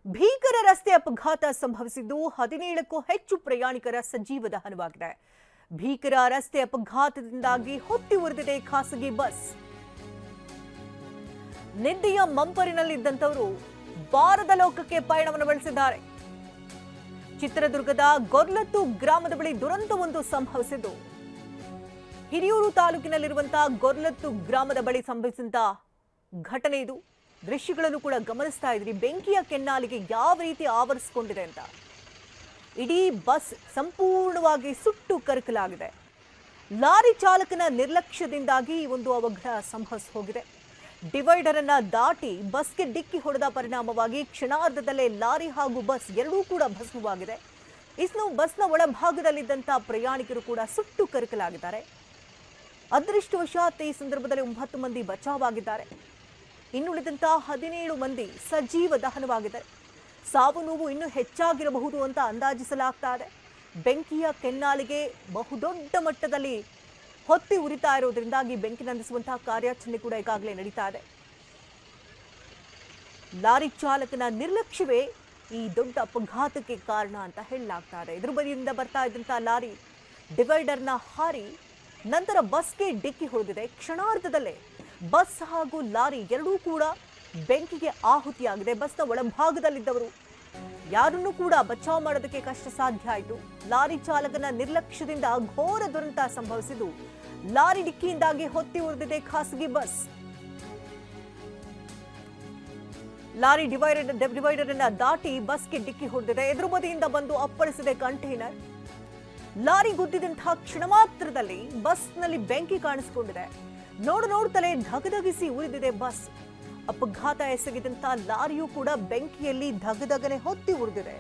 ಭೀಕರ ರಸ್ತೆ ಅಪಘಾತ ಸಂಭವಿಸಿದ್ದು 17ಕ್ಕೂ ಹೆಚ್ಚು ಪ್ರಯಾಣಿಕರ ಸಜೀವ ದಹನವಾಗಿದೆ. ಭೀಕರ ರಸ್ತೆ ಅಪಘಾತದಿಂದಾಗಿ ಹೊತ್ತಿ ಉರಿದಿದೆ ಖಾಸಗಿ ಬಸ್. ನಿದ್ದೆಯ ಮಂಪರಿನಲ್ಲಿದ್ದಂತವರು ಬಾರದ ಲೋಕಕ್ಕೆ ಪಯಣವನ್ನು ಬೆಳೆಸಿದ್ದಾರೆ. ಚಿತ್ರದುರ್ಗದ ಗೊರ್ಲತ್ತು ಗ್ರಾಮದ ಬಳಿ ದುರಂತವೊಂದು ಸಂಭವಿಸಿದ್ದು, ಹಿರಿಯೂರು ತಾಲೂಕಿನಲ್ಲಿರುವಂತಹ ಗೊರ್ಲತ್ತು ಗ್ರಾಮದ ಬಳಿ ಸಂಭವಿಸಿದ ಘಟನೆ ಇದು. ದೃಶ್ಯಗಳನ್ನು ಕೂಡ ಗಮನಿಸ್ತಾ ಇದ್ರಿ. ಬೆಂಕಿಯ ಕೆನ್ನಾಲಿಗೆ ಯಾವ ರೀತಿ ಆವರಿಸಿಕೊಂಡಿದೆ ಅಂತ. ಇಡೀ ಬಸ್ ಸಂಪೂರ್ಣವಾಗಿ ಸುಟ್ಟು ಕರಕಲಾಗಿದೆ. ಲಾರಿ ಚಾಲಕನ ನಿರ್ಲಕ್ಷ್ಯದಿಂದಾಗಿ ಈ ಒಂದು ಅವಘಡ ಸಂಭವಿಸಿ ಹೋಗಿದೆ. ಡಿವೈಡರ್ ಅನ್ನ ದಾಟಿ ಬಸ್ಗೆ ಡಿಕ್ಕಿ ಹೊಡೆದ ಪರಿಣಾಮವಾಗಿ ಕ್ಷಣಾರ್ಧದಲ್ಲೇ ಲಾರಿ ಹಾಗೂ ಬಸ್ ಎರಡೂ ಕೂಡ ಭಸ್ಮವಾಗಿದೆ. ಇನ್ನು ಬಸ್ನ ಒಳಭಾಗದಲ್ಲಿದ್ದಂಥ ಪ್ರಯಾಣಿಕರು ಕೂಡ ಸುಟ್ಟು ಕರಕಲಾಗಿದ್ದಾರೆ. ಅದೃಷ್ಟವಶಾತ್ ಈ ಸಂದರ್ಭದಲ್ಲಿ 9 ಮಂದಿ ಬಚಾವಾಗಿದ್ದಾರೆ. ಇನ್ನುಳಿದಂತ 17 ಮಂದಿ ಸಜೀವ ದಹನವಾಗಿದೆ. ಸಾವು ನೋವು ಇನ್ನೂ ಹೆಚ್ಚಾಗಿರಬಹುದು ಅಂತ ಅಂದಾಜಿಸಲಾಗ್ತಾ ಇದೆ. ಬೆಂಕಿಯ ಕೆನ್ನಾಲಿಗೆ ಬಹುದೊಡ್ಡ ಮಟ್ಟದಲ್ಲಿ ಹೊತ್ತಿ ಉರಿತಾ ಇರೋದ್ರಿಂದಾಗಿ ಬೆಂಕಿ ನಂದಿಸುವಂತಹ ಕಾರ್ಯಾಚರಣೆ ಕೂಡ ಈಗಾಗಲೇ ನಡೀತಾ ಇದೆ. ಲಾರಿ ಚಾಲಕನ ನಿರ್ಲಕ್ಷ್ಯವೇ ಈ ದೊಡ್ಡ ಅಪಘಾತಕ್ಕೆ ಕಾರಣ ಅಂತ ಹೇಳಲಾಗ್ತಾ ಇದೆ. ಎದುರು ಬದಿಯಿಂದ ಬರ್ತಾ ಇದ್ದಂತಹ ಲಾರಿ ಡಿವೈಡರ್ನ ಹಾರಿ ನಂತರ ಬಸ್ಗೆ ಡಿಕ್ಕಿ ಹೊಡೆದಿದೆ. ಕ್ಷಣಾರ್ಧದಲ್ಲೇ ಬಸ್ ಹಾಗೂ ಲಾರಿ ಎರಡೂ ಕೂಡ ಬೆಂಕಿಗೆ ಆಹುತಿಯಾಗಿದೆ. ಬಸ್ನ ಒಳಭಾಗದಲ್ಲಿದ್ದವರು ಯಾರನ್ನೂ ಕೂಡ ಬಚಾವ್ ಮಾಡೋದಕ್ಕೆ ಕಷ್ಟ ಸಾಧ್ಯ ಆಯಿತು. ಲಾರಿ ಚಾಲಕನ ನಿರ್ಲಕ್ಷ್ಯದಿಂದ ಘೋರ ದುರಂತ ಸಂಭವಿಸಿದ್ದು, ಲಾರಿ ಡಿಕ್ಕಿಯಿಂದಾಗಿ ಹೊತ್ತಿ ಉರಿದಿದೆ ಖಾಸಗಿ ಬಸ್. ಲಾರಿ ಡಿವೈಡರ್ ಅನ್ನ ದಾಟಿ ಬಸ್ಗೆ ಡಿಕ್ಕಿ ಹೊಡೆದಿದೆ. ಎದುರು ಬದಿಯಿಂದ ಬಂದು ಅಪ್ಪಳಿಸಿದೆ ಕಂಟೈನರ್. ಲಾರಿ ಗುದ್ದಿದಂತಹ ಕ್ಷಣ ಮಾತ್ರದಲ್ಲಿ ಬಸ್ನಲ್ಲಿ ಬೆಂಕಿ ಕಾಣಿಸಿಕೊಂಡಿದೆ. ನೋಡುತ್ತಲೇ ಧಗಧಗಿಸಿ ಉರಿದಿದೆ ಬಸ್. ಅಪಘಾತ ಎಸಗಿದಂತ ಲಾರಿಯೂ ಕೂಡ ಬೆಂಕಿಯಲ್ಲಿ ಧಗಧಗನೆ ಹೊತ್ತಿ ಉರಿದಿದೆ.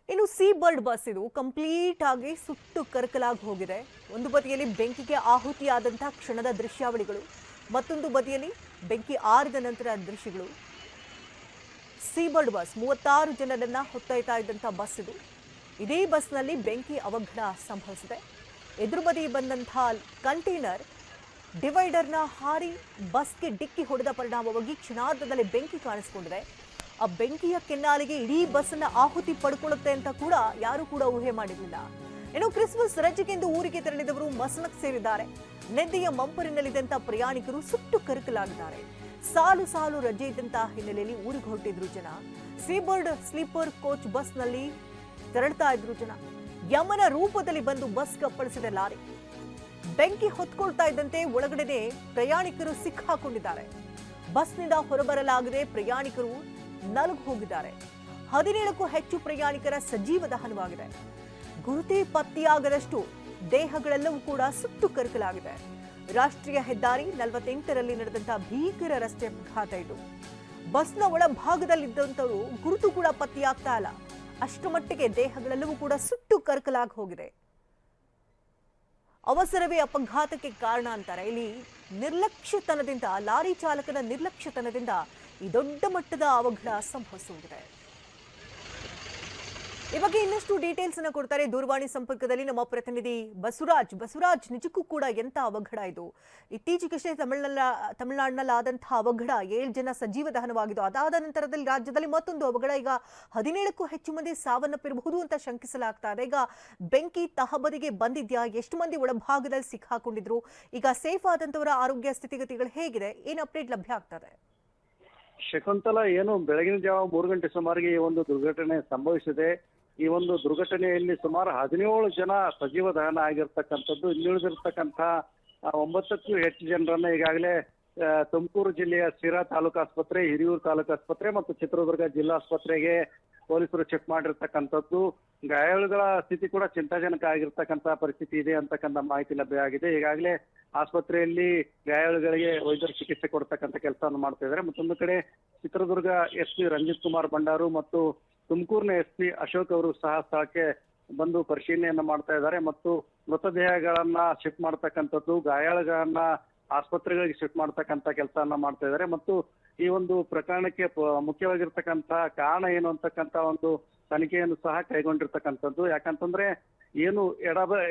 ಇನ್ನು ಸೀ ಬರ್ಡ್ ಬಸ್ ಇದು ಕಂಪ್ಲೀಟ್ ಆಗಿ ಸುಟ್ಟು ಕರಕಲಾಗಿ ಹೋಗಿದೆ. ಒಂದು ಬದಿಯಲ್ಲಿ ಬೆಂಕಿಗೆ ಆಹುತಿಯಾದಂತಹ ಕ್ಷಣದ ದೃಶ್ಯಾವಳಿಗಳು, ಮತ್ತೊಂದು ಬದಿಯಲ್ಲಿ ಬೆಂಕಿ ಆರಿದ ನಂತರ ದೃಶ್ಯಗಳು. ಸೀ ಬರ್ಡ್ ಬಸ್ 36 ಜನರನ್ನ ಹೊತ್ತೊಯ್ತಾ ಇದ್ದಂಥ ಬಸ್ ಇದು. ಇದೇ ಬಸ್ನಲ್ಲಿ ಬೆಂಕಿ ಅವಘಡ ಸಂಭವಿಸಿದೆ. ಎದುರು ಬದಿ ಬಂದಂತಹ ಕಂಟೈನರ್ ಡಿವೈಡರ್ನ ಹಾರಿ ಬಸ್ಗೆ ಡಿಕ್ಕಿ ಹೊಡೆದ ಪರಿಣಾಮವಾಗಿ ಕ್ಷಣಾರ್ಧದಲ್ಲಿ ಬೆಂಕಿ ಕಾಣಿಸಿಕೊಂಡಿದೆ. ಆ ಬೆಂಕಿಯ ಕೆನ್ನಾಲಿಗೆ ಇಡೀ ಬಸ್ಸನ್ನ ಆಹುತಿ ಪಡ್ಕೊಳ್ಳುತ್ತೆ ಅಂತ ಕೂಡ ಯಾರು ಕೂಡ ಊಹೆ ಮಾಡಿರಲಿಲ್ಲ. ಇನ್ನು ಕ್ರಿಸ್ಮಸ್ ರಜೆಗೆಂದು ಊರಿಗೆ ತೆರಳಿದವರು ಮಸಣಕ್ಕೆ ಸೇರಿದ್ದಾರೆ. ನಿದ್ದೆಯ ಮಂಪರಿನಲ್ಲಿದ್ದಂಥ ಪ್ರಯಾಣಿಕರು ಸುಟ್ಟು ಕರಕಲಾಗಿದ್ದಾರೆ. ಸಾಲು ಸಾಲು ರಜೆ ಇದ್ದಂತಹ ಹಿನ್ನೆಲೆಯಲ್ಲಿ ಊರಿಗೆ ಹೊರಟಿದ್ರು ಜನ. ಸೀಬರ್ಡ್ ಸ್ಲೀಪರ್ ಕೋಚ್ ಬಸ್ನಲ್ಲಿ ತೆರಳ್ತಾ ಇದ್ರು ಜನ. ಯಮನ ರೂಪದಲ್ಲಿ ಬಂದು ಬಸ್ ಕಪ್ಪಳಿಸಿದ ಲಾರಿ ಬೆಂಕಿ ಹೊತ್ಕೊಳ್ತಾ ಇದ್ದಂತೆ ಒಳಗಡೆ ಪ್ರಯಾಣಿಕರು ಸಿಕ್ಕಾಕೊಂಡಿದ್ದಾರೆ. ಬಸ್ನಿಂದ ಹೊರಬರಲಾಗದೆ ಪ್ರಯಾಣಿಕರು ನಲುಗು ಹೋಗಿದ್ದಾರೆ. 17ಕ್ಕೂ ಹೆಚ್ಚು ಪ್ರಯಾಣಿಕರ ಸಜೀವ ದಹನವಾಗಿದೆ. ಗುರುತೇ ಪತ್ತೆಯಾಗದಷ್ಟು ದೇಹಗಳೆಲ್ಲವೂ ಕೂಡ ಸುಟ್ಟು ಕರಕಲಾಗಿದೆ. ರಾಷ್ಟ್ರೀಯ ಹೆದ್ದಾರಿ 48ರಲ್ಲಿ ನಡೆದಂತಹ ಭೀಕರ ರಸ್ತೆ ಅಪಘಾತ ಇದು. ಬಸ್ನ ಒಳಭಾಗದಲ್ಲಿದ್ದಂಥವರು ಗುರುತು ಕೂಡ ಪತ್ತೆಯಾಗ್ತಾ ಇಲ್ಲ. ಅಷ್ಟು ಮಟ್ಟಿಗೆ ದೇಹಗಳೆಲ್ಲವೂ ಕೂಡ ಸುಟ್ಟು ಕರಕಲಾಗಿ ಹೋಗಿದೆ. ಅವಸರವೇ ಅಪಘಾತಕ್ಕೆ ಕಾರಣ ಅಂತಾರೆ. ಇಲ್ಲಿ ನಿರ್ಲಕ್ಷ್ಯತನದಿಂದ, ಲಾರಿ ಚಾಲಕನ ನಿರ್ಲಕ್ಷ್ಯತನದಿಂದ ಈ ದೊಡ್ಡ ಮಟ್ಟದ ಅವಘಡ ಸಂಭವಿಸಿದೆ. ಈ ಬಗ್ಗೆ ಇನ್ನಷ್ಟು ಡೀಟೇಲ್ಸ್ ಅನ್ನು ಕೊಡ್ತಾರೆ ದೂರವಾಣಿ ಸಂಪರ್ಕದಲ್ಲಿ ನಮ್ಮ ಪ್ರತಿನಿಧಿ ಬಸವರಾಜ್. ನಿಜಕ್ಕೂ ಕೂಡ ಎಂತ ಅವಘಡ ಇದು? ಇತ್ತೀಚೆಗಷ್ಟೇ ತಮಿಳುನಾಡಿನಲ್ಲಾದಂತಹ ಅವಘಡ 7 ಜನ ಸಜೀವ ದಹನವಾಗಿದ್ದು, ಅದಾದ ನಂತರದಲ್ಲಿ ರಾಜ್ಯದಲ್ಲಿ ಮತ್ತೊಂದು ಅವಘಡ. ಈಗ 17ಕ್ಕೂ ಹೆಚ್ಚು ಮಂದಿ ಸಾವನ್ನಪ್ಪಿರಬಹುದು ಅಂತ ಶಂಕಿಸಲಾಗ್ತಾ ಇದೆ. ಈಗ ಬೆಂಕಿ ತಹಬದಿಗೆ ಬಂದಿದ್ಯಾ? ಎಷ್ಟು ಮಂದಿ ಒಳಭಾಗದಲ್ಲಿ ಸಿಕ್ಕಾಕೊಂಡಿದ್ರು? ಈಗ ಸೇಫ್ ಆದಂತವರ ಆರೋಗ್ಯ ಸ್ಥಿತಿಗತಿಗಳು ಹೇಗಿದೆ? ಏನು ಅಪ್ಡೇಟ್ ಲಭ್ಯ ಆಗ್ತದೆ? ಶಕುಂತಲಾ, ಏನು ಬೆಳಗಿನ ಜಾವ 3 ಗಂಟೆ ಸುಮಾರಿಗೆ ಈ ಒಂದು ದುರ್ಘಟನೆ ಸಂಭವಿಸಿದೆ. ಈ ಒಂದು ದುರ್ಘಟನೆಯಲ್ಲಿ ಸುಮಾರು 17 ಜನ ಸಜೀವ ದಹನ ಆಗಿರ್ತಕ್ಕಂಥದ್ದು. ಇನ್ನುಳಿದಿರ್ತಕ್ಕಂಥ 9ಕ್ಕೂ ಹೆಚ್ಚು ಜನರನ್ನ ಈಗಾಗಲೇ ತುಮಕೂರು ಜಿಲ್ಲೆಯ ಸಿರಾ ತಾಲೂಕು ಆಸ್ಪತ್ರೆ, ಹಿರಿಯೂರು ತಾಲೂಕು ಆಸ್ಪತ್ರೆ ಮತ್ತು ಚಿತ್ರದುರ್ಗ ಜಿಲ್ಲಾ ಆಸ್ಪತ್ರೆಗೆ ಪೊಲೀಸರು ಚೆಕ್ ಮಾಡಿರ್ತಕ್ಕಂಥದ್ದು. ಗಾಯಾಳುಗಳ ಸ್ಥಿತಿ ಕೂಡ ಚಿಂತಾಜನಕ ಆಗಿರ್ತಕ್ಕಂಥ ಪರಿಸ್ಥಿತಿ ಇದೆ ಅಂತಕ್ಕಂಥ ಮಾಹಿತಿ ಲಭ್ಯ ಆಗಿದೆ. ಈಗಾಗಲೇ ಆಸ್ಪತ್ರೆಯಲ್ಲಿ ಗಾಯಾಳುಗಳಿಗೆ ವೈದ್ಯರು ಚಿಕಿತ್ಸೆ ಕೊಡ್ತಕ್ಕಂಥ ಕೆಲಸವನ್ನು ಮಾಡ್ತಾ ಇದ್ದಾರೆ. ಮತ್ತೊಂದು ಕಡೆ ಚಿತ್ರದುರ್ಗ SP ರಂಜಿತ್ ಕುಮಾರ್ ಭಂಡಾರು ಮತ್ತು ತುಮಕೂರಿನ SP ಅಶೋಕ್ ಅವರು ಸಹ ಸ್ಥಳಕ್ಕೆ ಬಂದು ಪರಿಶೀಲನೆಯನ್ನ ಮಾಡ್ತಾ ಇದ್ದಾರೆ ಮತ್ತು ಮೃತದೇಹಗಳನ್ನ ಶಿಫ್ಟ್ ಮಾಡ್ತಕ್ಕಂಥದ್ದು, ಗಾಯಾಳುಗಳನ್ನ ಆಸ್ಪತ್ರೆಗಳಿಗೆ ಶಿಫ್ಟ್ ಮಾಡ್ತಕ್ಕಂಥ ಕೆಲಸವನ್ನ ಮಾಡ್ತಾ ಇದ್ದಾರೆ. ಮತ್ತು ಈ ಒಂದು ಪ್ರಕರಣಕ್ಕೆ ಮುಖ್ಯವಾಗಿರ್ತಕ್ಕಂಥ ಕಾರಣ ಏನು ಅಂತಕ್ಕಂಥ ಒಂದು ತನಿಖೆಯನ್ನು ಸಹ ಕೈಗೊಂಡಿರ್ತಕ್ಕಂಥದ್ದು. ಯಾಕಂತಂದ್ರೆ ಏನು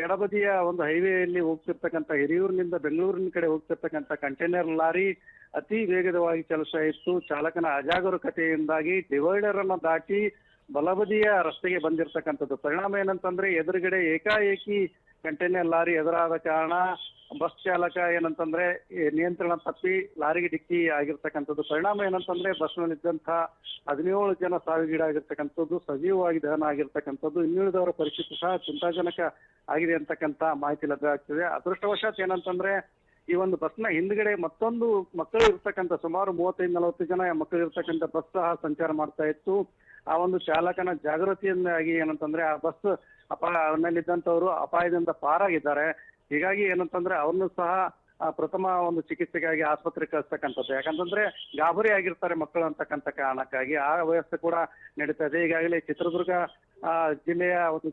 ಎಡಬದಿಯ ಒಂದು ಹೈವೇಯಲ್ಲಿ ಹೋಗ್ತಿರ್ತಕ್ಕಂಥ ಹಿರಿಯೂರಿನಿಂದ ಬೆಂಗಳೂರಿನ ಕಡೆ ಹೋಗ್ತಿರ್ತಕ್ಕಂಥ ಕಂಟೈನರ್ ಲಾರಿ ಅತಿ ವೇಗವಾಗಿ ಚಲಿಸ್ತಾ ಇತ್ತು. ಚಾಲಕನ ಅಜಾಗರೂಕತೆಯಿಂದಾಗಿ ಡಿವೈಡರ್ ಅನ್ನ ದಾಟಿ ಬಲಬದಿಯ ರಸ್ತೆಗೆ ಬಂದಿರತಕ್ಕಂಥದ್ದು. ಪರಿಣಾಮ ಏನಂತಂದ್ರೆ ಎದುರುಗಡೆ ಏಕಾಏಕಿ ಕಂಟೈನರ್ ಲಾರಿ ಎದುರಾದ ಕಾರಣ ಬಸ್ ಚಾಲಕ ಏನಂತಂದ್ರೆ ನಿಯಂತ್ರಣ ತಪ್ಪಿ ಲಾರಿಗೆ ಡಿಕ್ಕಿ ಆಗಿರ್ತಕ್ಕಂಥದ್ದು. ಪರಿಣಾಮ ಏನಂತಂದ್ರೆ ಬಸ್ನಲ್ಲಿದ್ದಂತಹ 17 ಜನ ಸಾವಿಗೀಡಾಗಿರ್ತಕ್ಕಂಥದ್ದು, ಸಜೀವವಾಗಿ ದಹನ ಆಗಿರ್ತಕ್ಕಂಥದ್ದು. ಇನ್ನುಳಿದವರ ಪರಿಸ್ಥಿತಿ ಸಹ ಚಿಂತಾಜನಕ ಆಗಿದೆ ಅಂತಕ್ಕಂಥ ಮಾಹಿತಿ ಲಭ್ಯ ಆಗ್ತಿದೆ. ಅದೃಷ್ಟವಶಾತ್ ಏನಂತಂದ್ರೆ ಈ ಒಂದು ಬಸ್ನ ಹಿಂದ್ಗಡೆ ಮತ್ತೊಂದು ಮಕ್ಕಳು ಇರ್ತಕ್ಕಂಥ ಸುಮಾರು 35-40 ಜನ ಮಕ್ಕಳು ಇರ್ತಕ್ಕಂಥ ಬಸ್ ಸಹ ಸಂಚಾರ ಮಾಡ್ತಾ ಇತ್ತು. ಆ ಒಂದು ಚಾಲಕನ ಜಾಗೃತಿಯಿಂದಾಗಿ ಏನಂತಂದ್ರೆ ಆ ಬಸ್ ಅವನಲ್ಲಿದ್ದಂಥವ್ರು ಅಪಾಯದಿಂದ ಪಾರಾಗಿದ್ದಾರೆ. ಹೀಗಾಗಿ ಏನಂತಂದ್ರೆ ಅವ್ರನ್ನು ಸಹ ಪ್ರಥಮ ಒಂದು ಚಿಕಿತ್ಸೆಗಾಗಿ ಆಸ್ಪತ್ರೆಗೆ ಕಳಿಸ್ತಕ್ಕಂಥದ್ದು. ಯಾಕಂತಂದ್ರೆ ಗಾಬರಿ ಆಗಿರ್ತಾರೆ ಮಕ್ಕಳು ಅಂತಕ್ಕಂಥ ಕಾರಣಕ್ಕಾಗಿ ಆ ವ್ಯವಸ್ಥೆ ಕೂಡ ನಡೀತಾ ಇದೆ. ಈಗಾಗಲೇ ಚಿತ್ರದುರ್ಗ ಜಿಲ್ಲೆಯ ಒಂದು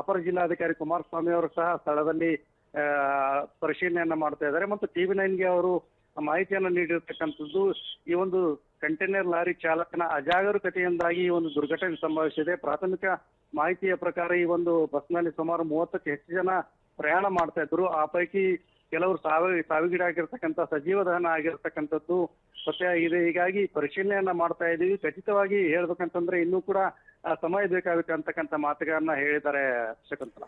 ಅಪರ ಜಿಲ್ಲಾಧಿಕಾರಿ ಕುಮಾರಸ್ವಾಮಿ ಅವರು ಸಹ ಸ್ಥಳದಲ್ಲಿ ಪರಿಶೀಲನೆಯನ್ನ ಮಾಡ್ತಾ ಇದ್ದಾರೆ ಮತ್ತು TV9ಗೆ ಅವರು ಮಾಹಿತಿಯನ್ನು ನೀಡಿರ್ತಕ್ಕಂಥದ್ದು. ಈ ಒಂದು ಕಂಟೈನರ್ ಲಾರಿ ಚಾಲಕನ ಅಜಾಗರೂಕತೆಯಿಂದಾಗಿ ಈ ಒಂದು ದುರ್ಘಟನೆ ಸಂಭವಿಸಿದೆ. ಪ್ರಾಥಮಿಕ ಮಾಹಿತಿಯ ಪ್ರಕಾರ ಈ ಒಂದು ಬಸ್ನಲ್ಲಿ ಸುಮಾರು 30ಕ್ಕೂ ಹೆಚ್ಚು ಜನ ಪ್ರಯಾಣ ಮಾಡ್ತಾ ಇದ್ರು. ಆ ಪೈಕಿ ಕೆಲವರು ಸಾವಿಗೀಡಾಗಿರ್ತಕ್ಕಂಥ ಸಜೀವ ದಹನ ಆಗಿರ್ತಕ್ಕಂಥದ್ದು ಪತ್ತೆಯಾಗಿದೆ. ಹೀಗಾಗಿ ಪರಿಶೀಲನೆಯನ್ನ ಮಾಡ್ತಾ ಇದೀವಿ. ಖಚಿತವಾಗಿ ಹೇಳ್ಬೇಕಂತಂದ್ರೆ ಇನ್ನೂ ಕೂಡ ಸಮಯ ಬೇಕಾಗುತ್ತೆ ಅಂತಕ್ಕಂಥ ಮಾತುಗಳನ್ನ ಹೇಳಿದ್ದಾರೆ ಶಕುಂತಲಾ.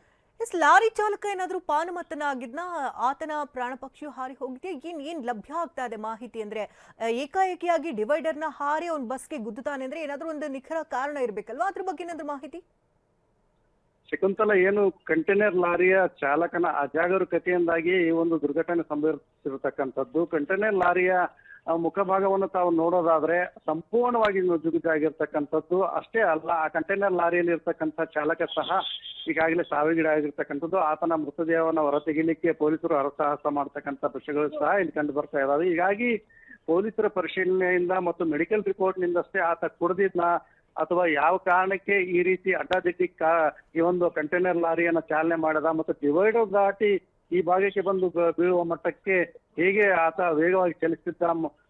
ಲಾರಿ ಚಾಲಕ ಏನಾದ್ರೂ ಪಾನಮತ್ತನ ಆಗಿದ್ನ, ಆತನ ಪ್ರಾಣ ಪಕ್ಷಿಯು ಹಾರಿ ಹೋಗಿದೆ, ಏನ್ ಲಭ್ಯ ಆಗ್ತಾ ಇದೆ ಮಾಹಿತಿ? ಅಂದ್ರೆ ಏಕಾಏಕಿಯಾಗಿ ಡಿವೈಡರ್ನ ಹಾರಿ ಅವ್ನ್ ಬಸ್ಗೆ ಗುದ್ದುತ್ತಾನೆ ಅಂದ್ರೆ ಏನಾದ್ರೂ ಒಂದು ನಿಖರ ಕಾರಣ ಇರ್ಬೇಕಲ್ವಾ? ಅದ್ರ ಬಗ್ಗೆ ಏನಾದ್ರೂ ಮಾಹಿತಿ? ಶಕುಂತಲಾ, ಏನು ಕಂಟೈನರ್ ಲಾರಿಯ ಚಾಲಕನ ಅಜಾಗರೂಕತೆಯಿಂದಾಗಿ ಈ ಒಂದು ದುರ್ಘಟನೆ ಸಂಭವಿಸಿರತಕ್ಕಂಥದ್ದು. ಕಂಟೈನರ್ ಲಾರಿಯ ಮುಖಭಾಗವನ್ನು ತಾವು ನೋಡೋದಾದ್ರೆ ಸಂಪೂರ್ಣವಾಗಿ ನುಜ್ಜುಗುಜ್ಜಾಗಿರ್ತಕ್ಕಂಥದ್ದು. ಅಷ್ಟೇ ಅಲ್ಲ, ಆ ಕಂಟೈನರ್ ಲಾರಿಯಲ್ಲಿ ಇರ್ತಕ್ಕಂಥ ಚಾಲಕ ಸಹ ಈಗಾಗಲೇ ಸಾವಿಗೀಡಾಗಿರ್ತಕ್ಕಂಥದ್ದು. ಆತನ ಮೃತದೇಹವನ್ನು ಹೊರತೆಗಿಲಿಕ್ಕೆ ಪೊಲೀಸರು ಹರಸಾಹಸ ಮಾಡ್ತಕ್ಕಂಥ ದೃಶ್ಯಗಳು ಸಹ ಇಲ್ಲಿ ಕಂಡು ಬರ್ತಾ ಇದಾವೆ. ಹೀಗಾಗಿ ಪೊಲೀಸರ ಪರಿಶೀಲನೆಯಿಂದ ಮತ್ತು ಮೆಡಿಕಲ್ ರಿಪೋರ್ಟ್ ನಿಂದಷ್ಟೇ ಆತ ಕುಡಿದಿದ್ನ ಅಥವಾ ಯಾವ ಕಾರಣಕ್ಕೆ ಈ ರೀತಿ ಅಡ್ಡಾದಿಡ್ಡಿ ಈ ಒಂದು ಕಂಟೈನರ್ ಲಾರಿಯನ್ನ ಚಾಲನೆ ಮಾಡದ ಮತ್ತು ಡಿವೈಡರ್ ದಾಟಿ ಈ ಭಾಗಕ್ಕೆ ಬಂದು ಬೀಳುವ ಮಟ್ಟಕ್ಕೆ ಹೇಗೆ ಆತ ವೇಗವಾಗಿ ಚಲಿಸುತ್ತಿದ್ದ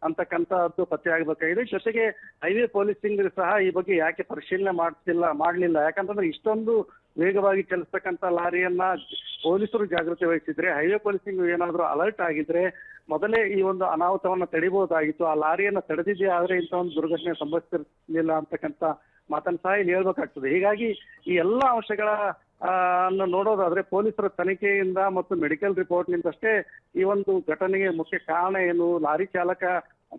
ಅಂತಕ್ಕಂಥದ್ದು ಪತ್ತೆ ಆಗಬೇಕಾಗಿದೆ. ಜೊತೆಗೆ ಹೈವೇ ಪೊಲೀಸಿಂಗ್ ಸಹ ಈ ಬಗ್ಗೆ ಯಾಕೆ ಪರಿಶೀಲನೆ ಮಾಡ್ಲಿಲ್ಲ. ಯಾಕಂತಂದ್ರೆ ಇಷ್ಟೊಂದು ವೇಗವಾಗಿ ಚಲಿಸ್ತಕ್ಕಂಥ ಲಾರಿಯನ್ನ ಪೊಲೀಸರು ಜಾಗೃತಿ ವಹಿಸಿದ್ರೆ, ಹೈವೇ ಪೊಲೀಸಿಂಗ್ ಏನಾದ್ರೂ ಅಲರ್ಟ್ ಆಗಿದ್ರೆ ಮೊದಲೇ ಈ ಒಂದು ಅನಾಹುತವನ್ನ ತಡಿಬಹುದಾಗಿತ್ತು. ಆ ಲಾರಿಯನ್ನ ತಡೆದಿದ್ದೇ ಆದ್ರೆ ಇಂಥ ಒಂದು ದುರ್ಘಟನೆ ಸಂಭವಿಸಿರ್ಲಿಲ್ಲ ಅಂತಕ್ಕಂಥ ಮಾತನ್ನು ಸಹ ಇಲ್ಲಿ ಹೇಳ್ಬೇಕಾಗ್ತದೆ. ಹೀಗಾಗಿ ಈ ಎಲ್ಲ ಅಂಶಗಳ ನೋಡೋದಾದ್ರೆ ಪೊಲೀಸರ ತನಿಖೆಯಿಂದ ಮತ್ತು ಮೆಡಿಕಲ್ ರಿಪೋರ್ಟ್ ನಿಂದಷ್ಟೇ ಈ ಒಂದು ಘಟನೆಗೆ ಮುಖ್ಯ ಕಾರಣ ಏನು, ಲಾರಿ ಚಾಲಕ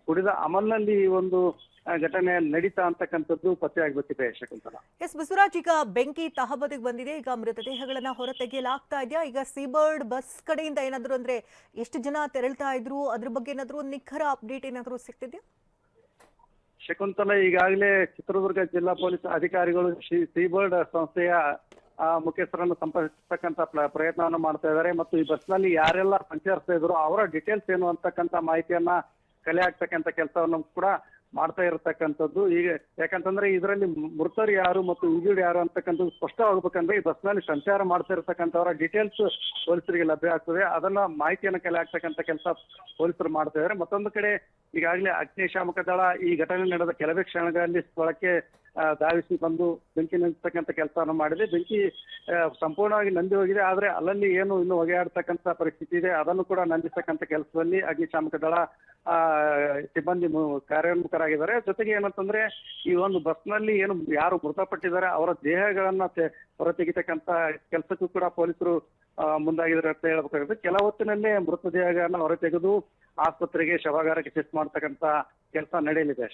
ಕುಡಿದ ಅಮಲ್ನಲ್ಲಿ ಈ ಒಂದು ಘಟನೆ ನಡೀತಾ ಅಂತಕ್ಕಂಥದ್ದು ಪತ್ತೆ ಆಗ್ಬೇಕಿದೆ ಶಕುಂತಲಾ. ಬಸವರಾಜ್, ಈಗ ಬೆಂಕಿ ತಹಬದಿಗೆ ಬಂದಿದೆ. ಈಗ ಮೃತದೇಹಗಳನ್ನ ಹೊರ ತೆಗೆಯಲಾಗ್ತಾ ಇದೆಯಾ? ಈಗ ಸೀಬರ್ಡ್ ಬಸ್ ಕಡೆಯಿಂದ ಏನಾದ್ರು ಅಂದ್ರೆ ಎಷ್ಟು ಜನ ತೆರಳ್ತಾ ಇದ್ರು, ಅದ್ರ ಬಗ್ಗೆ ಏನಾದ್ರು ನಿಖರ ಅಪ್ಡೇಟ್ ಏನಾದ್ರು ಸಿಗ್ತಿದ್ಯಾ? ಶಕುಂತಲಾ, ಈಗಾಗಲೇ ಚಿತ್ರದುರ್ಗ ಜಿಲ್ಲಾ ಪೊಲೀಸ್ ಅಧಿಕಾರಿಗಳು ಸೀಬರ್ಡ್ ಸಂಸ್ಥೆಯ ಮುಖ್ಯಸ್ಥರನ್ನು ಸಂಪರ್ಕಿಸತಕ್ಕಂತ ಪ್ರಯತ್ನವನ್ನು ಮಾಡ್ತಾ ಇದ್ದಾರೆ ಮತ್ತು ಈ ಬಸ್ನಲ್ಲಿ ಯಾರೆಲ್ಲ ಸಂಚರಿಸ್ತಾ ಇದ್ರು ಅವರ ಡೀಟೇಲ್ಸ್ ಏನು ಅಂತಕ್ಕಂಥ ಮಾಹಿತಿಯನ್ನ ಕಲೆ ಹಾಕ್ತಕ್ಕಂಥ ಕೆಲಸವನ್ನು ಕೂಡ ಮಾಡ್ತಾ ಇರತಕ್ಕಂಥದ್ದು. ಈಗ ಯಾಕಂತಂದ್ರೆ ಇದರಲ್ಲಿ ಮೃತರು ಯಾರು ಮತ್ತು ಇಂಜೂರ್ಡ್ ಯಾರು ಅಂತಕ್ಕಂಥದ್ದು ಸ್ಪಷ್ಟವಾಗಬೇಕಂದ್ರೆ ಈ ಬಸ್ನಲ್ಲಿ ಸಂಚಾರ ಮಾಡ್ತಾ ಇರತಕ್ಕಂಥವರ ಡೀಟೇಲ್ಸ್ ಪೊಲೀಸರಿಗೆ ಲಭ್ಯ ಆಗ್ತದೆ. ಅದನ್ನ ಮಾಹಿತಿಯನ್ನು ಕಲೆ ಹಾಕ್ತಕ್ಕಂಥ ಕೆಲಸ ಪೊಲೀಸರು ಮಾಡ್ತಾ ಇದ್ದಾರೆ. ಮತ್ತೊಂದು ಕಡೆ ಈಗಾಗಲೇ ಅಗ್ನಿಶಾಮಕ ದಳ ಈ ಘಟನೆ ನಡೆದ ಕೆಲವೇ ಕ್ಷಣಗಳಲ್ಲಿ ಸ್ಥಳಕ್ಕೆ ಧಾವಿಸಿ ಬಂದು ಬೆಂಕಿ ನಂದಿಸ್ತಕ್ಕಂಥ ಕೆಲಸವನ್ನು ಮಾಡಿದೆ. ಬೆಂಕಿ ಸಂಪೂರ್ಣವಾಗಿ ನಂದಿ ಹೋಗಿದೆ. ಆದ್ರೆ ಅಲ್ಲಲ್ಲಿ ಏನು ಇನ್ನು ಹೊಗೆಯಾಡ್ತಕ್ಕಂಥ ಪರಿಸ್ಥಿತಿ ಇದೆ, ಅದನ್ನು ಕೂಡ ನಂದಿಸ್ತಕ್ಕಂಥ ಕೆಲಸದಲ್ಲಿ ಅಗ್ನಿಶಾಮಕ ದಳ ಸಿಬ್ಬಂದಿ ಕಾರ್ಯೋನ್ಮುಖರಾಗಿದ್ದಾರೆ. ಜೊತೆಗೆ ಏನಂತಂದ್ರೆ ಈ ಒಂದು ಬಸ್ನಲ್ಲಿ ಏನು ಯಾರು ಮೃತಪಟ್ಟಿದ್ದಾರೆ ಅವರ ದೇಹಗಳನ್ನ ಹೊರತೆಗಿತಕ್ಕಂಥ ಕೆಲಸಕ್ಕೂ ಕೂಡ ಪೊಲೀಸರು ಮುಂದಾಗಿದ್ದಾರೆ ಅಂತ ಹೇಳ್ಬೇಕಾಗುತ್ತೆ. ಕೆಲ ಹೊತ್ತಿನಲ್ಲೇ ಮೃತದೇಹಗಳನ್ನ ಹೊರತೆಗೆದು ಆಸ್ಪತ್ರೆಗೆ ಶವಾಗಾರಕ್ಕೆ ಶಿಫ್ಟ್ ಮಾಡ್ತಕ್ಕಂಥ ಕೆಲಸ ನಡೆಯಲಿದೆ.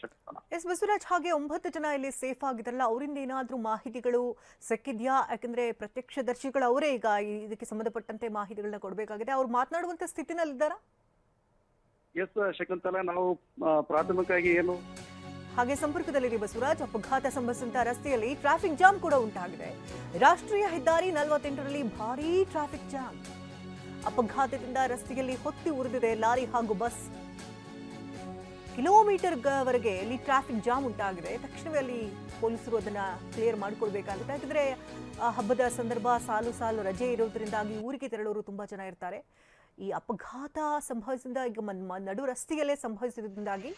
ಬಸವರಾಜ್, ಹಾಗೆ 9 ಜನ ಇಲ್ಲಿ ಸೇಫ್ ಆಗಿದಾರಲ್ಲ, ಅವರಿಂದ ಏನಾದ್ರೂ ಮಾಹಿತಿಗಳು ಸಿಕ್ಕಿದ್ಯಾ? ಯಾಕಂದ್ರೆ ಪ್ರತ್ಯಕ್ಷದರ್ಶಿಗಳು ಅವರೇ ಈಗ ಇದಕ್ಕೆ ಸಂಬಂಧಪಟ್ಟಂತೆ ಮಾಹಿತಿಗಳನ್ನ ಕೊಡಬೇಕಾಗಿದೆ. ಅವ್ರು ಮಾತನಾಡುವಂತ ಸ್ಥಿತಿನಲ್ಲಿದ್ದಾರಾ? ಎಸ್ ಶಕುಂತಲಾ, ನಾವು ಪ್ರಾಥಮಿಕವಾಗಿ ಏನು ಹಾಗೆ ಸಂಪರ್ಕದಲ್ಲಿರಿ ಬಸವರಾಜ್. ಅಪಘಾತ ಸಂಭವಿಸಿದಂತಹ ರಸ್ತೆಯಲ್ಲಿ ಟ್ರಾಫಿಕ್ ಜಾಮ್ ಕೂಡ ಉಂಟಾಗಿದೆ. ರಾಷ್ಟ್ರೀಯ ಹೆದ್ದಾರಿ 48ರಲ್ಲಿ ಭಾರೀ ಟ್ರಾಫಿಕ್ ಜಾಮ್. ಅಪಘಾತದಿಂದ ರಸ್ತೆಯಲ್ಲಿ ಹೊತ್ತಿ ಉರಿದಿದೆ ಲಾರಿ ಹಾಗೂ ಬಸ್. ಕಿಲೋಮೀಟರ್ವರೆಗೆ ಇಲ್ಲಿ ಟ್ರಾಫಿಕ್ ಜಾಮ್ ಉಂಟಾಗಿದೆ. ತಕ್ಷಣವೇ ಅಲ್ಲಿ ಪೊಲೀಸರು ಅದನ್ನ ಕ್ಲಿಯರ್ ಮಾಡಿಕೊಳ್ಬೇಕಾಗುತ್ತೆ. ಯಾಕಂದ್ರೆ ಹಬ್ಬದ ಸಂದರ್ಭ, ಸಾಲು ಸಾಲು ರಜೆ ಇರೋದ್ರಿಂದಾಗಿ ಊರಿಗೆ ತೆರಳೋರು ತುಂಬಾ ಜನ ಇರ್ತಾರೆ. ಈ ಅಪಘಾತ ಸಂಭವಿಸಿದ ಈಗ ನಡು ರಸ್ತೆಯಲ್ಲೇ ಸಂಭವಿಸಿದ್ರಿಂದಾಗಿ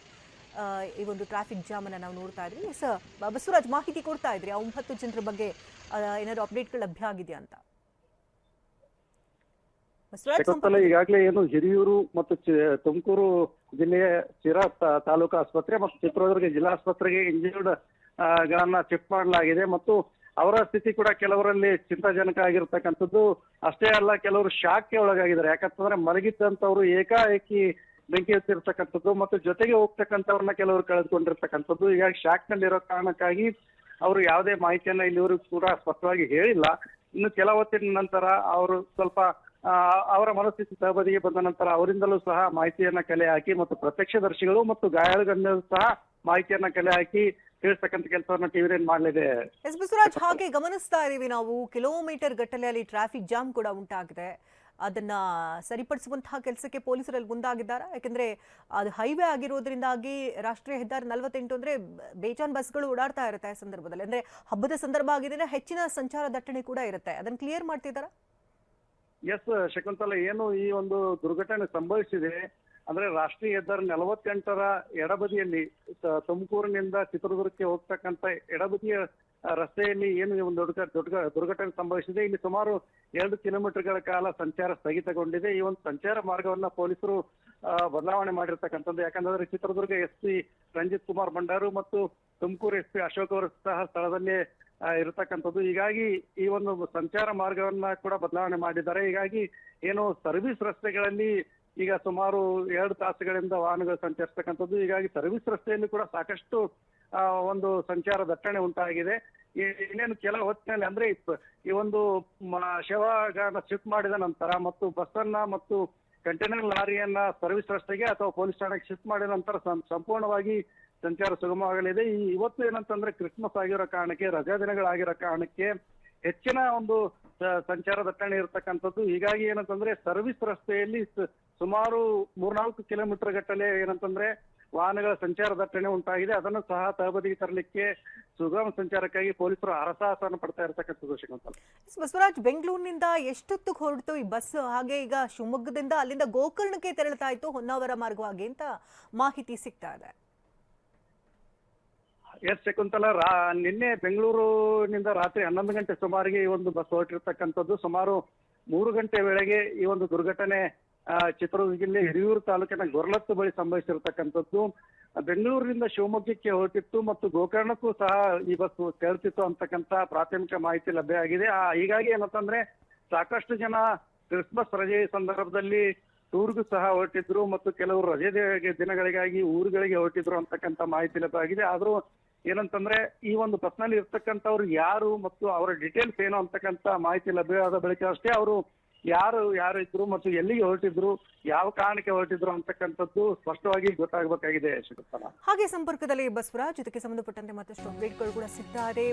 ಈ ಒಂದು ಟ್ರಾಫಿಕ್ ಜಾಮ್ ಅನ್ನ ನಾವು ನೋಡ್ತಾ ಇದ್ವಿ. ಬಸವರಾಜ್, ಮಾಹಿತಿ ಕೊಡ್ತಾ ಇದ್ರಿ ಆ 9 ಜನರ ಬಗ್ಗೆ ಏನಾದ್ರು ಅಪ್ಡೇಟ್ಗಳು ಲಭ್ಯ ಆಗಿದೆಯಾ ಅಂತ? ಬಸವರಾಜ್ ಶಕುಂತಲಾ, ಈಗಾಗಲೇ ಏನು ಹಿರಿಯೂರು ಮತ್ತು ತುಮಕೂರು ಜಿಲ್ಲೆಯ ಶಿರಾ ತಾಲೂಕು ಆಸ್ಪತ್ರೆ ಮತ್ತು ಚಿತ್ರದುರ್ಗ ಜಿಲ್ಲಾ ಆಸ್ಪತ್ರೆಗೆ ಇಂಜಿನಿಯರ್ಡ್ ಗಳನ್ನ ಶಿಫ್ಟ್ ಮಾಡಲಾಗಿದೆ ಮತ್ತು ಅವರ ಸ್ಥಿತಿ ಕೂಡ ಕೆಲವರಲ್ಲಿ ಚಿಂತಾಜನಕ ಆಗಿರ್ತಕ್ಕಂಥದ್ದು. ಅಷ್ಟೇ ಅಲ್ಲ, ಕೆಲವರು ಶಾಕ್ಗೆ ಒಳಗಾಗಿದ್ದಾರೆ. ಯಾಕಂತಂದ್ರೆ ಮಲಗಿದ್ದಂಥವ್ರು ಏಕಾಏಕಿ ಬೆಂಕಿ ಹತ್ತಿರ್ತಕ್ಕಂಥದ್ದು ಮತ್ತು ಜೊತೆಗೆ ಹೋಗ್ತಕ್ಕಂಥವ್ರನ್ನ ಕೆಲವರು ಕಳೆದುಕೊಂಡಿರ್ತಕ್ಕಂಥದ್ದು. ಹೀಗಾಗಿ ಶಾಕ್ ನಲ್ಲಿರೋ ಕಾರಣಕ್ಕಾಗಿ ಅವರು ಯಾವುದೇ ಮಾಹಿತಿಯನ್ನ ಇಲ್ಲಿವರೆಗೂ ಕೂಡ ಸ್ಪಷ್ಟವಾಗಿ ಹೇಳಿಲ್ಲ. ಇನ್ನು ಕೆಲ ಹೊತ್ತಿನ ನಂತರ ಅವರು ಸ್ವಲ್ಪ ಅವರ ಮನಸ್ಥಿತಿ ತಹಬದಿಗೆ ಬಂದ ನಂತರ ಅವರಿಂದಲೂ ಸಹ ಮಾಹಿತಿಯನ್ನ ಕಲೆ ಹಾಕಿ ಮತ್ತು ಪ್ರತ್ಯಕ್ಷದರ್ಶಿಗಳು ಮತ್ತು ಗಾಯಾಳುಗಳಿಂದಲೂ ಸಹ ಮಾಹಿತಿಯನ್ನ ಕಲೆ ಹಾಕಿ ತಿಳಿಸ್ತಕ್ಕಂಥ ಕೆಲಸವನ್ನ ಟಿವಿ ಮಾಡಲಿದೆ. ಎಸ್ ಬಸವರಾಜ್, ಹಾಗೆ ಗಮನಿಸ್ತಾ ಇದೀವಿ ನಾವು, ಕಿಲೋಮೀಟರ್ ಗಟ್ಟಲೆ ಅಲ್ಲಿ ಟ್ರಾಫಿಕ್ ಜಾಮ್ ಕೂಡ ಉಂಟಾಗಿದೆ. ಅದನ್ನ ಸರಿಪಡಿಸುವಂತಹ ಕೆಲಸಕ್ಕೆ ಪೊಲೀಸರಲ್ಲಿ ಮುಂದಾಗಿದ್ದಾರೆ. ಯಾಕೆಂದ್ರೆ ಅದು ಹೈವೇ ಆಗಿರೋದ್ರಿಂದಾಗಿ ರಾಷ್ಟ್ರೀಯ ಹೆದ್ದಾರಿ 48 ಅಂದ್ರೆ ಬೇಜಾನ್ ಬಸ್ಗಳು ಓಡಾಡ್ತಾ ಇರುತ್ತೆ ಆ ಸಂದರ್ಭದಲ್ಲಿ. ಅಂದ್ರೆ ಹಬ್ಬದ ಸಂದರ್ಭ ಆಗಿದೆ, ಹೆಚ್ಚಿನ ಸಂಚಾರ ದಟ್ಟಣೆ ಕೂಡ ಇರುತ್ತೆ. ಅದನ್ನ ಕ್ಲಿಯರ್ ಮಾಡ್ತಿದ್ದಾರಾ? ಎಸ್ ಶಕುಂತಲಾ, ಏನು ಈ ಒಂದು ದುರ್ಘಟನೆ ಸಂಭವಿಸಿದೆ ಅಂದ್ರೆ ರಾಷ್ಟ್ರೀಯ ಹೆದ್ದಾರಿ 48ರ ಎಡಬದಿಯಲ್ಲಿ ತುಮಕೂರಿನಿಂದ ಚಿತ್ರದುರ್ಗಕ್ಕೆ ಹೋಗ್ತಕ್ಕಂಥ ಎಡಬದಿಯ ರಸ್ತೆಯಲ್ಲಿ ಏನು ಈ ಒಂದು ದುರ್ಘಟನೆ ಸಂಭವಿಸಿದೆ. ಇಲ್ಲಿ ಸುಮಾರು 2 ಕಿಲೋಮೀಟರ್ಗಳ ಕಾಲ ಸಂಚಾರ ಸ್ಥಗಿತಗೊಂಡಿದೆ. ಈ ಒಂದು ಸಂಚಾರ ಮಾರ್ಗವನ್ನ ಪೊಲೀಸರು ಬದಲಾವಣೆ ಮಾಡಿರ್ತಕ್ಕಂಥದ್ದು. ಯಾಕಂದ್ರೆ ಚಿತ್ರದುರ್ಗ SP ರಂಜಿತ್ ಕುಮಾರ್ ಭಂಡಾರು ಮತ್ತು ತುಮಕೂರು SP ಅಶೋಕ್ ಅವರು ಸಹ ಸ್ಥಳದಲ್ಲೇ ಇರತಕ್ಕಂಥದ್ದು. ಹೀಗಾಗಿ ಈ ಒಂದು ಸಂಚಾರ ಮಾರ್ಗವನ್ನ ಕೂಡ ಬದಲಾವಣೆ ಮಾಡಿದ್ದಾರೆ. ಹೀಗಾಗಿ ಏನು ಸರ್ವಿಸ್ ರಸ್ತೆಗಳಲ್ಲಿ ಈಗ ಸುಮಾರು 2 ತಾಸುಗಳಿಂದ ವಾಹನಗಳು ಸಂಚರಿಸ್ತಕ್ಕಂಥದ್ದು. ಹೀಗಾಗಿ ಸರ್ವಿಸ್ ರಸ್ತೆಯಲ್ಲಿ ಕೂಡ ಸಾಕಷ್ಟು ಒಂದು ಸಂಚಾರ ದಟ್ಟಣೆ ಉಂಟಾಗಿದೆ. ಇನ್ನೇನು ಕೆಲ ಹೊತ್ತಿನಲ್ಲಿ ಅಂದ್ರೆ ಈ ಒಂದು ಶವಗಾನ ಶಿಫ್ಟ್ ಮಾಡಿದ ನಂತರ ಮತ್ತು ಬಸ್ಸನ್ನ ಮತ್ತು ಕಂಟೈನರ್ ಲಾರಿಯನ್ನ ಸರ್ವಿಸ್ ರಸ್ತೆಗೆ ಅಥವಾ ಪೊಲೀಸ್ ಠಾಣೆಗೆ ಶಿಫ್ಟ್ ಮಾಡಿದ ನಂತರ ಸಂಪೂರ್ಣವಾಗಿ ಸಂಚಾರ ಸುಗಮವಾಗಲಿದೆ. ಇವತ್ತು ಏನಂತಂದ್ರೆ ಕ್ರಿಸ್ಮಸ್ ಆಗಿರೋ ಕಾರಣಕ್ಕೆ, ರಜಾ ದಿನಗಳಾಗಿರೋ ಕಾರಣಕ್ಕೆ ಹೆಚ್ಚಿನ ಒಂದು ಸಂಚಾರ ದಟ್ಟಣೆ ಇರತಕ್ಕಂಥದ್ದು. ಹೀಗಾಗಿ ಏನಂತಂದ್ರೆ ಸರ್ವಿಸ್ ರಸ್ತೆಯಲ್ಲಿ ಸುಮಾರು 3-4 ಕಿಲೋಮೀಟರ್ ಗಟ್ಟಲೆ ಏನಂತಂದ್ರೆ ವಾಹನಗಳ ಸಂಚಾರ ದಟ್ಟಣೆ ಉಂಟಾಗಿದೆ. ಅದನ್ನು ಸಹ ತಹಬದಿಗೆ ತರಲಿಕ್ಕೆ ಸುಗಮ ಸಂಚಾರಕ್ಕಾಗಿ ಪೊಲೀಸರು ಹರಸಾಹಸವನ್ನು ಪಡ್ತಾ ಇರತಕ್ಕಂಥದ್ದು. ಶ್ರೀಮಂತ ಬಸವರಾಜ್, ಬೆಂಗಳೂರಿನಿಂದ ಎಷ್ಟೊತ್ತಿಗೆ ಹೊರಡ್ತು ಈ ಬಸ್? ಹಾಗೆ ಈಗ ಶಿವಮೊಗ್ಗದಿಂದ ಅಲ್ಲಿಂದ ಗೋಕರ್ಣಕ್ಕೆ ತೆರಳುತ್ತಾ ಇತ್ತು ಹೊನ್ನಾವರ ಮಾರ್ಗವಾಗಿ ಅಂತ ಮಾಹಿತಿ ಸಿಗ್ತಾ ಇದೆ. ಎಸ್ ಶಕುಂತಲಾ, ನಿನ್ನೆ ಬೆಂಗಳೂರಿನಿಂದ ರಾತ್ರಿ 11 ಗಂಟೆ ಸುಮಾರಿಗೆ ಈ ಒಂದು ಬಸ್ ಹೊರಟಿರ್ತಕ್ಕಂಥದ್ದು. ಸುಮಾರು 3 ಗಂಟೆ ವೇಳೆಗೆ ಈ ಒಂದು ದುರ್ಘಟನೆ ಚಿತ್ರದುರ್ಗ ಜಿಲ್ಲೆ ಹಿರಿಯೂರು ತಾಲೂಕಿನ ಗೊರ್ಲತ್ತು ಬಳಿ ಸಂಭವಿಸಿರ್ತಕ್ಕಂಥದ್ದು. ಬೆಂಗಳೂರಿನಿಂದ ಶಿವಮೊಗ್ಗಕ್ಕೆ ಹೊರಟಿತ್ತು ಮತ್ತು ಗೋಕರ್ಣಕ್ಕೂ ಸಹ ಈ ಬಸ್ ತೆರಳುತ್ತಿತ್ತು ಅಂತಕ್ಕಂಥ ಪ್ರಾಥಮಿಕ ಮಾಹಿತಿ ಲಭ್ಯ ಆಗಿದೆ. ಹೀಗಾಗಿ ಏನಂತಂದ್ರೆ ಸಾಕಷ್ಟು ಜನ ಕ್ರಿಸ್ಮಸ್ ರಜೆ ಸಂದರ್ಭದಲ್ಲಿ ಟೂರ್ಗೂ ಸಹ ಹೊರಟಿದ್ರು ಮತ್ತು ಕೆಲವರು ರಜೆ ದಿನಗಳಿಗಾಗಿ ಊರುಗಳಿಗೆ ಹೊರಟಿದ್ರು ಅಂತಕ್ಕಂಥ ಮಾಹಿತಿ ಲಭ್ಯ ಆಗಿದೆ. ಆದ್ರೂ ಏನಂತಂದ್ರೆ ಈ ಒಂದು ಬಸ್ನಲ್ಲಿ ಇರ್ತಕ್ಕಂಥವ್ರು ಯಾರು ಮತ್ತು ಅವರ ಡೀಟೇಲ್ಸ್ ಏನು ಅಂತಕ್ಕಂಥ ಮಾಹಿತಿ ಲಭ್ಯವಾದ ಬಳಿಕ ಅಷ್ಟೇ ಅವರು ಯಾರು ಇದ್ರು ಮತ್ತು ಎಲ್ಲಿಗೆ ಹೊರಟಿದ್ರು, ಯಾವ ಕಾರಣಕ್ಕೆ ಹೊರಟಿದ್ರು ಅಂತಕ್ಕಂಥದ್ದು ಸ್ಪಷ್ಟವಾಗಿ ಗೊತ್ತಾಗಬೇಕಾಗಿದೆ. ಹಾಗೆ ಸಂಪರ್ಕದಲ್ಲಿ ಬಸವರಾಜ್, ಇದಕ್ಕೆ ಸಂಬಂಧಪಟ್ಟಂತೆ ಮತ್ತಷ್ಟು ಅಪ್ಡೇಟ್ಗಳು ಕೂಡ ಸಿಗ್ತಾರೆ.